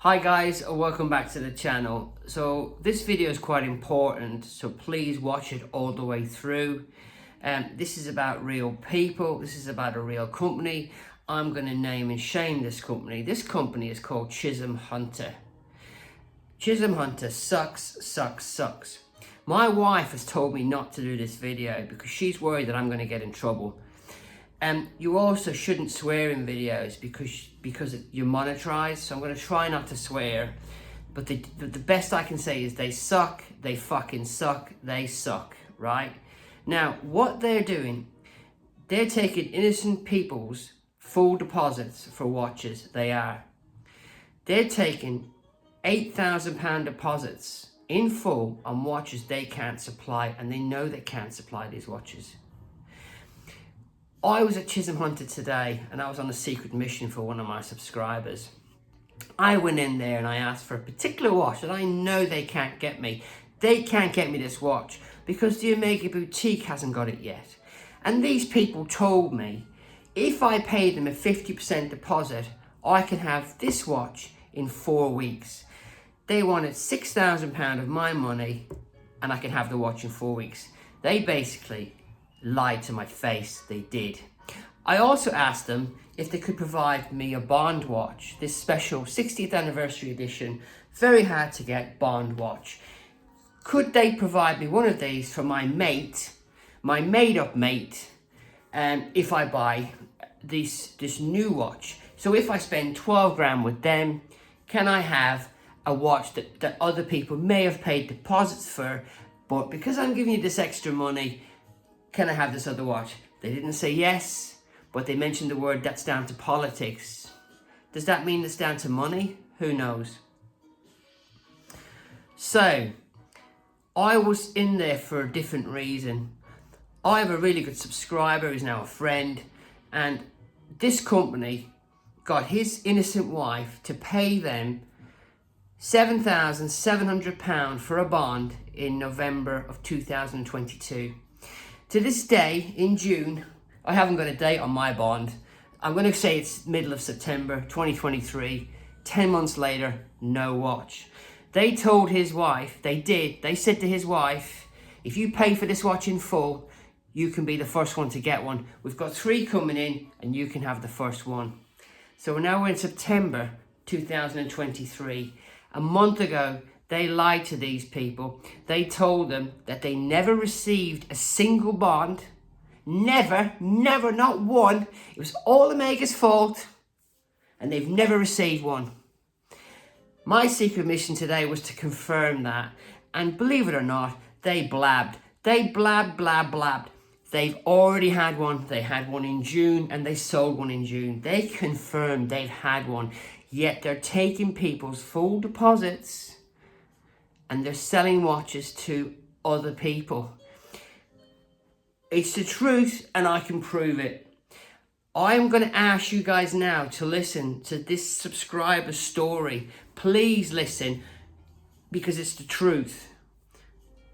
Hi guys, and welcome back to the channel. So this video is quite important, so please watch it all the way through. This is about real people, this is about a real company. I'm going to name and shame this company. This company is called Chisholm Hunter. Chisholm Hunter sucks. My wife has told me not to do this video because she's worried that I'm going to get in trouble. You also shouldn't swear in videos because you're monetized, so I'm going to try not to swear. But the best I can say is they suck, they fucking suck, they suck, right? Now, what they're doing, they're taking innocent people's full deposits for watches, they are. They're taking £8,000 deposits in full on watches they can't supply, and they know they can't supply these watches. I was at Chisholm Hunter today and I was on a secret mission for one of my subscribers. I went in there and I asked for a particular watch that I know they can't get me. They can't get me this watch because the Omega Boutique hasn't got it yet. And these people told me if I pay them a 50% deposit, I can have this watch in 4 weeks. They wanted £6,000 of my money and I can have the watch in 4 weeks. They basically lied to my face, they did. I also asked them if they could provide me a Bond watch, this special 60th anniversary edition, very hard to get Bond watch. Could they provide me one of these for my mate, my made-up mate, if I buy this new watch? So if I spend 12 grand with them, can I have a watch that other people may have paid deposits for, but because I'm giving you this extra money, can I have this other watch? They didn't say yes, but they mentioned the word that's down to politics. Does that mean it's down to money? Who knows? So, I was in there for a different reason. I have a really good subscriber who's now a friend, and this company got his innocent wife to pay them £7,700 for a bond in November of 2022. To this day, in June, I haven't got a date on my bond. I'm going to say it's middle of September 2023. 10 months later, no watch. They told his wife, they said to his wife, if you pay for this watch in full, you can be the first one to get one. We've got 3 coming in and you can have the first one. So now we're in September 2023. A month ago, they lied to these people. They told them that they never received a single bond. Never, not one. It was all Omega's fault. And they've never received one. My secret mission today was to confirm that. And believe it or not, they blabbed. They blabbed. They've already had one. They had one in June and they sold one in June. They confirmed they've had one. Yet they're taking people's full deposits and they're selling watches to other people. It's the truth and I can prove it. I'm going to ask you guys now to listen to this subscriber's story. Please listen because it's the truth.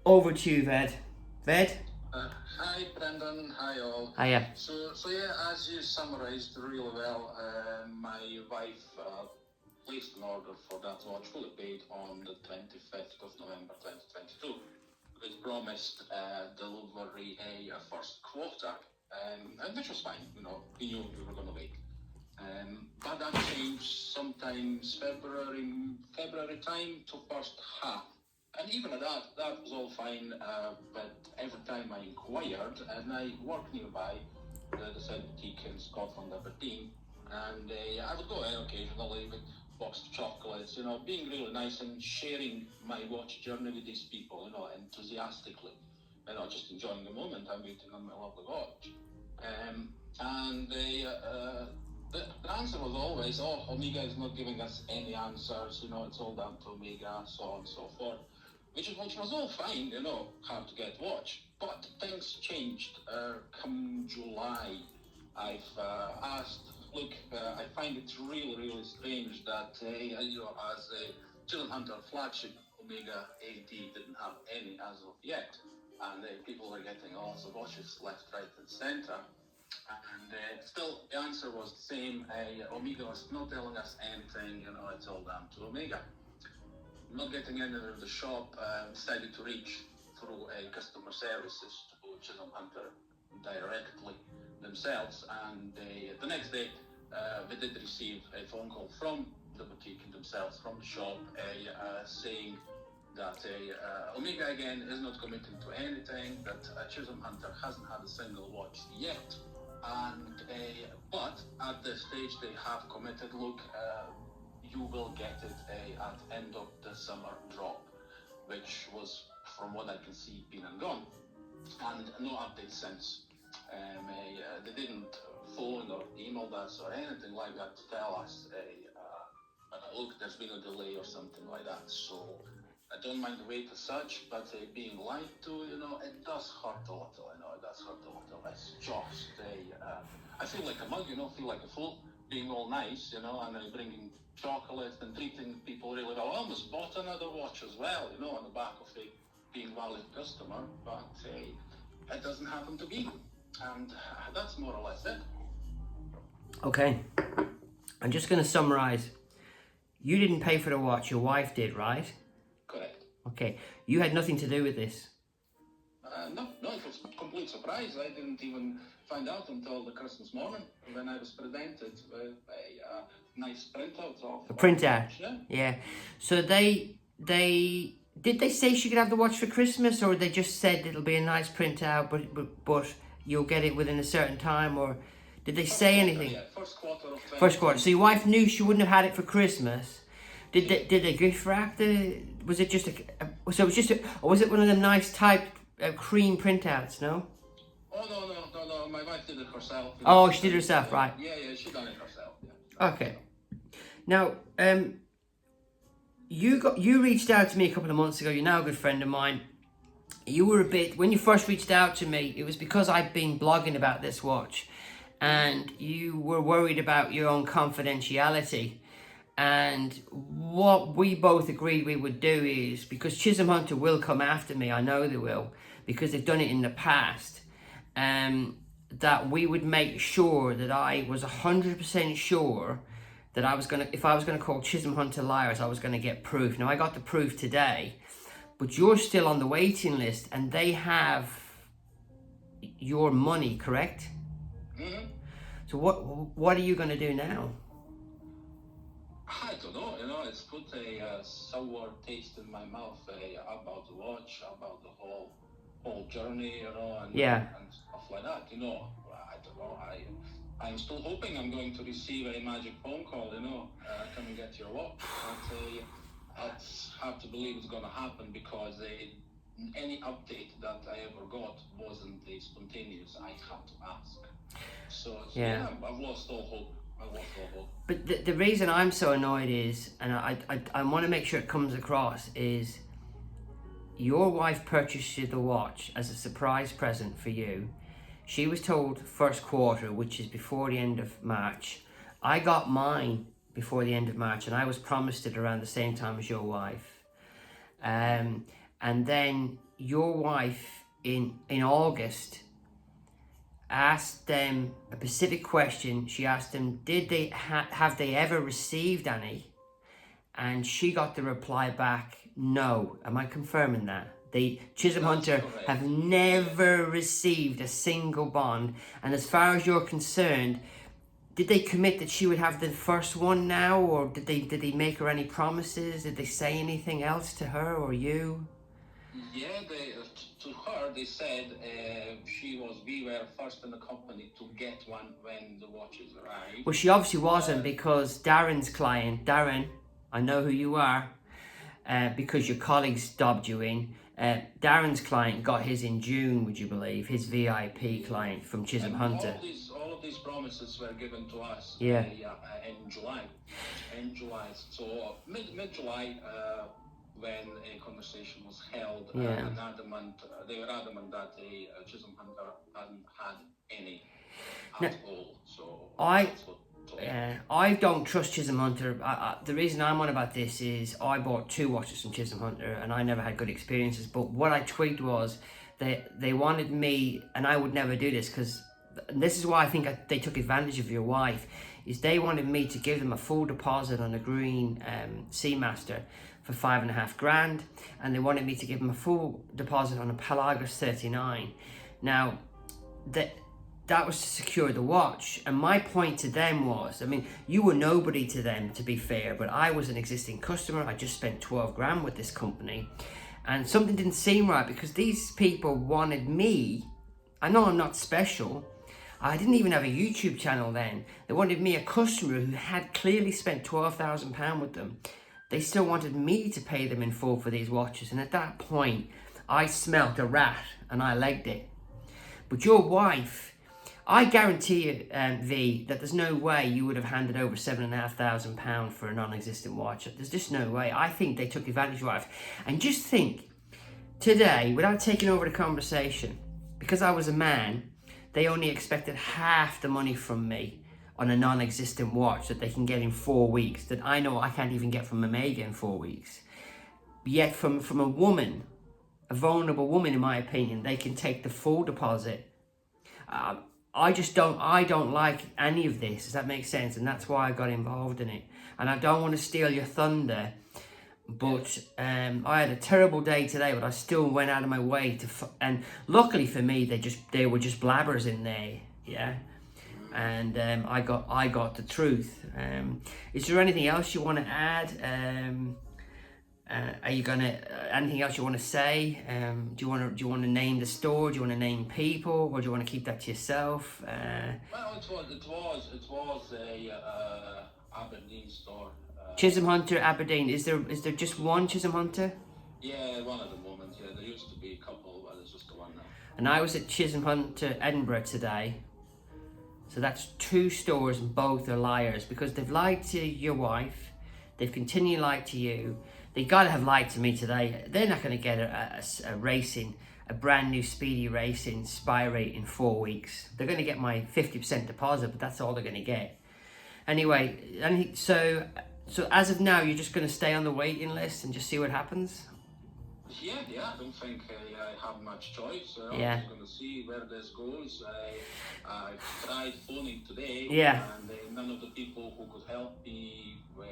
Over to you, Ved. Ved? Hi Brendan, hi all. Hiya. So yeah, as you summarised really well, my wife placed an order for that watch fully paid on the 25th of November 2022. With promised delivery a first quarter, and which was fine, you know, we knew we were going to wait. But that changed sometimes February time to first half. And even at that was all fine, but every time I inquired, and I work nearby, the said boutique in Scotland, Aberdeen, and I would go in occasionally with boxed chocolates, you know, being really nice and sharing my watch journey with these people, you know, enthusiastically, and not just enjoying the moment. I'm waiting on my lovely watch. And the answer was always, oh, Omega is not giving us any answers, you know, it's all down to Omega, so on and so forth. Which was all fine, you know, hard to get watch. But things changed come July. I've asked, look, I find it really strange that, you know, as a Chisholm Hunter flagship, Omega AD didn't have any as of yet. And people were getting lots of watches left, right and centre. And still, the answer was the same. Omega was not telling us anything. I told them to Omega. Not getting anywhere in the shop, decided to reach through a customer services to Chisholm Hunter directly themselves. And the next day, we did receive a phone call from the boutique themselves, from the shop, saying that Omega again is not committing to anything, that Chisholm Hunter hasn't had a single watch yet, and but at this stage they have committed, look, you will get it at end of the summer drop, which was, from what I can see, been and gone, and no update since. They didn't phone or email us or anything like that to tell us, look, there's been a delay or something like that. So I don't mind the wait as such, but being lied to, it does hurt a little. It does hurt a little. It's just I feel like a mug, feel like a fool, being all nice, and bringing chocolates and treating people really well. I almost bought another watch as well, on the back of it, being valid customer, but it doesn't happen to be, and that's more or less it. Okay, I'm just going to summarize. You didn't pay for the watch, your wife did, right? Correct. Okay, you had nothing to do with this? No, it was a complete surprise. I didn't even find out until the Christmas morning when I was presented with a nice printout of a printout. Yeah. So did they say she could have the watch for Christmas, or they just said it'll be a nice printout, but you'll get it within a certain time, or did they say anything? Yeah, first quarter of 2020. First quarter. So your wife knew she wouldn't have had it for Christmas. Did they gift wrap the? Was it just so it was just or was it one of the nice type cream printouts? No. Oh no! My wife did it herself. Oh, she did it herself, right? Yeah, she done it herself. Yeah. Okay. Now, you reached out to me a couple of months ago. You're now a good friend of mine. You were when you first reached out to me, it was because I'd been blogging about this watch, and you were worried about your own confidentiality. And what we both agreed we would do is, because Chisholm Hunter will come after me, I know they will, because they've done it in the past, that we would make sure that I was 100% sure that if I was gonna call Chisholm Hunter liars, I was gonna get proof. Now I got the proof today, but you're still on the waiting list, and they have your money, correct? Mm-hmm. So what are you gonna do now? I don't know, it's put a sour taste in my mouth about the watch, about the whole journey, and stuff like that, I don't know. I'm still hoping I'm going to receive a magic phone call, come and get your watch. But I have to believe it's going to happen, because any update that I ever got wasn't spontaneous. I had to ask. So yeah, I've lost all hope. But the reason I'm so annoyed is, and I want to make sure it comes across, is your wife purchased you the watch as a surprise present for you. She was told first quarter, which is before the end of March. I got mine before the end of March, and I was promised it around the same time as your wife. And then your wife in August asked them a specific question. She asked them, did they have they ever received any? And she got the reply back, no. Am I confirming that? Chisholm Hunter have never received a single bond. And as far as you're concerned, did they commit that she would have the first one now, or did they make her any promises? Did they say anything else to her or you? Yeah, to her they said we were first in the company to get one when the watches arrived. Well, she obviously wasn't, because Darren's client, Darren, I know who you are, because your colleagues dobbed you in. Darren's client got his in June, would you believe? His VIP client from Chisholm Hunter. All of these promises were given to us in July. So mid-July, when a conversation was held, they were adamant that Chisholm Hunter hadn't had any at all. So I don't trust Chisholm Hunter. The reason I'm on about this is I bought 2 watches from Chisholm Hunter, and I never had good experiences. But what I tweeted was they wanted me, and I would never do this because this is why I think they took advantage of your wife, is they wanted me to give them a full deposit on a green Seamaster for 5.5 grand, and they wanted me to give them a full deposit on a Pelagus 39. Now, that was to secure the watch, and my point to them was, I mean, you were nobody to them, to be fair, but I was an existing customer. I just spent 12 grand with this company, and something didn't seem right, because these people wanted me. I know I'm not special. I didn't even have a YouTube channel then. They wanted me, a customer who had clearly spent £12,000 with them. They still wanted me to pay them in full for these watches, and at that point, I smelt a rat and I legged it. But your wife, I guarantee you, V, that there's no way you would have handed over £7,500 for a non-existent watch. There's just no way. I think they took advantage of your wife. And just think, today, without taking over the conversation, because I was a man, they only expected half the money from me on a non-existent watch that they can get in 4 weeks, that I know I can't even get from Omega in 4 weeks. Yet from a woman, a vulnerable woman in my opinion, they can take the full deposit. I don't like any of this. Does that make sense? And that's why I got involved in it. And I don't want to steal your thunder, but I had a terrible day today, but I still went out of my way to, and luckily for me, they were just blabbers in there, yeah. And I got the truth. Is there anything else you want to add? Are you gonna anything else you want to say? Do you want to name the store? Do you want to name people, or do you want to keep that to yourself? Well, it was a Aberdeen store. Chisholm Hunter, Aberdeen. Is there just one Chisholm Hunter? Yeah, one at the moment. Yeah, there used to be a couple, but there's just the one now. And I was at Chisholm Hunter, Edinburgh today. So that's 2 stores, and both are liars, because they've lied to your wife. They've continually lied to you. They gotta have lied to me today. They're not gonna get a brand new speedy racing spy rate in 4 weeks. They're gonna get my 50% deposit, but that's all they're gonna get. Anyway, so as of now, you're just gonna stay on the waiting list and just see what happens? Yeah, I don't think I have much choice. Yeah. I'm just going to see where this goes. I tried phoning today, yeah. And none of the people who could help me were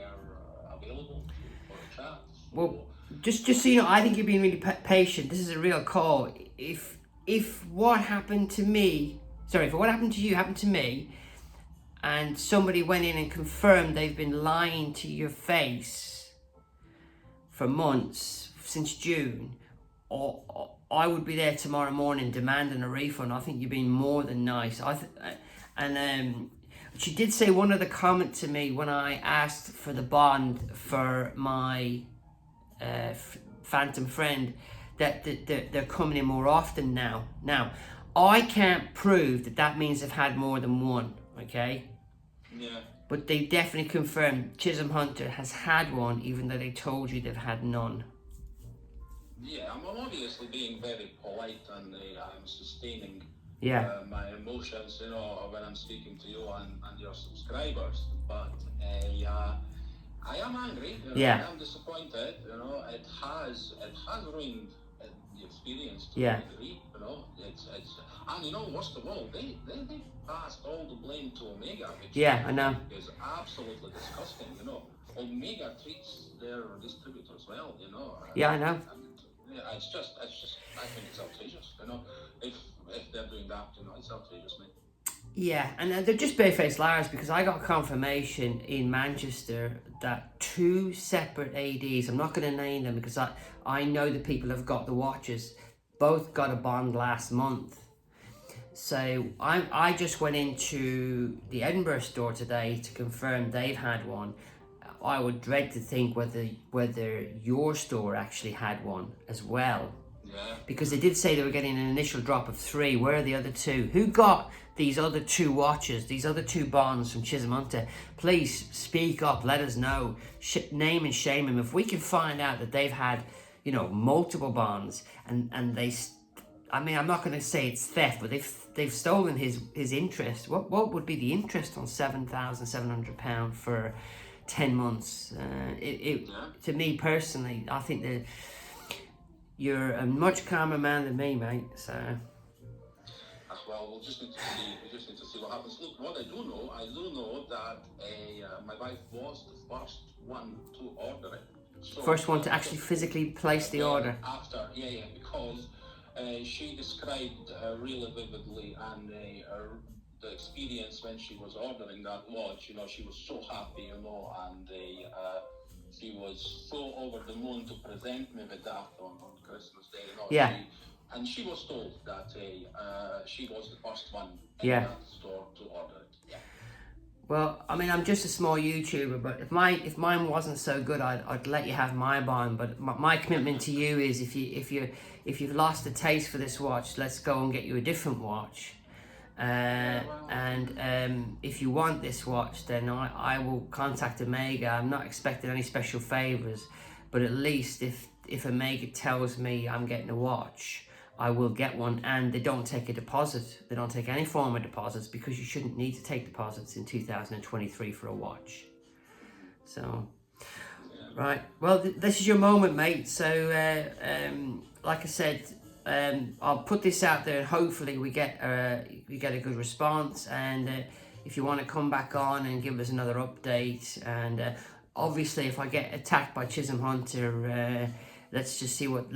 available for a chat. So, well, just so you know, I think you're being really patient. This is a real call. If what happened to me, sorry, if what happened to you happened to me, and somebody went in and confirmed they've been lying to your face for months, since June, or I would be there tomorrow morning demanding a refund. I think you've been more than nice. She did say one other comment to me when I asked for the bond for my phantom friend, that they're coming in more often now. Now, I can't prove that means they've had more than one, okay? Yeah. But they definitely confirmed Chisholm Hunter has had one, even though they told you they've had none. Yeah, I'm obviously being very polite, and I'm sustaining my emotions, when I'm speaking to you and your subscribers. But I am angry. I am disappointed. It has ruined the experience to a degree. It's and worst of all, they passed all the blame to Omega, which I know is absolutely disgusting. Omega treats their distributors well. I know. It's just, I think it's outrageous, if they're doing that, it's outrageous, mate. Yeah, and they're just barefaced liars, because I got confirmation in Manchester that 2 separate ADs, I'm not going to name them because I know the people have got the watches, both got a bond last month. So I just went into the Edinburgh store today to confirm they've had one. I would dread to think whether your store actually had one as well. Yeah. Because they did say they were getting an initial drop of 3. Where are the other 2? Who got these other 2 watches, these other 2 bonds from Chisholm Hunter? Please speak up, let us know. Name and shame them. If we can find out that they've had, multiple bonds, and they, I mean, I'm not going to say it's theft, but they've stolen his interest. What would be the interest on £7,700 for 10 months? To me personally, I think that you're a much calmer man than me, mate. So as well. We just need to see what happens. Look, what I do know that my wife was the first one to order it. So, First one to actually physically place the order. After, because she described really vividly and the experience when she was ordering that watch. You know, she was so happy, you know, and she was so over the moon to present me with that on Christmas Day. You know, Yeah. and she was told that she was the first one in Yeah. that store to order it. Yeah. Well, I mean, I'm just a small YouTuber, but if mine wasn't so good, I'd let you have my bond. But my commitment to you is, if you've lost the taste for this watch, let's go and get you a different watch. And if you want this watch, then I will contact Omega. I'm not expecting any special favors, but at least if Omega tells me I'm getting a watch, I will get one. And they don't take a deposit. They don't take any form of deposits, because you shouldn't need to take deposits in 2023 for a watch. So, right. Well, this is your moment, mate. So, like I said, I'll put this out there, and hopefully we get a good response. And if you want to come back on and give us another update, and obviously if I get attacked by Chisholm Hunter, let's see what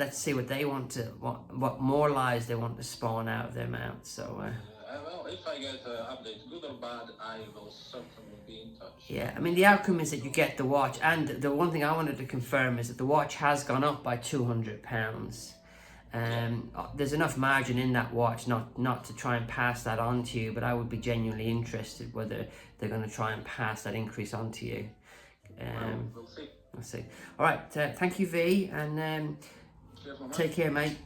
they want to, what more lies they want to spawn out of their mouth. So well, if I get an update, good or bad, I will certainly be in touch. yeah, I mean, the outcome is that you get the watch, and the one thing I wanted to confirm is that the watch has gone up by £200. There's enough margin in that watch not to try and pass that on to you, but I would be genuinely interested whether they're going to try and pass that increase on to you. We'll see. Let's see. All right, thank you, V, and take care, mate.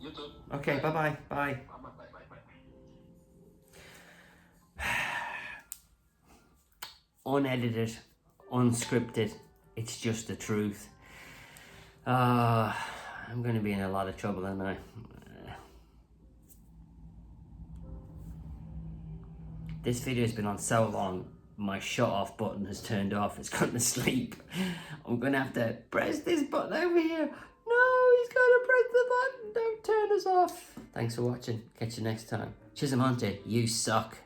You too. Okay, bye-bye. Bye. Unedited, unscripted, it's just the truth. I'm going to be in a lot of trouble, aren't I? This video has been on so long, my shut off button has turned off. It's gone to sleep. I'm going to have to press this button over here. No, he's going to press the button. Don't turn us off. Thanks for watching. Catch you next time. Chisholm Hunter, you suck.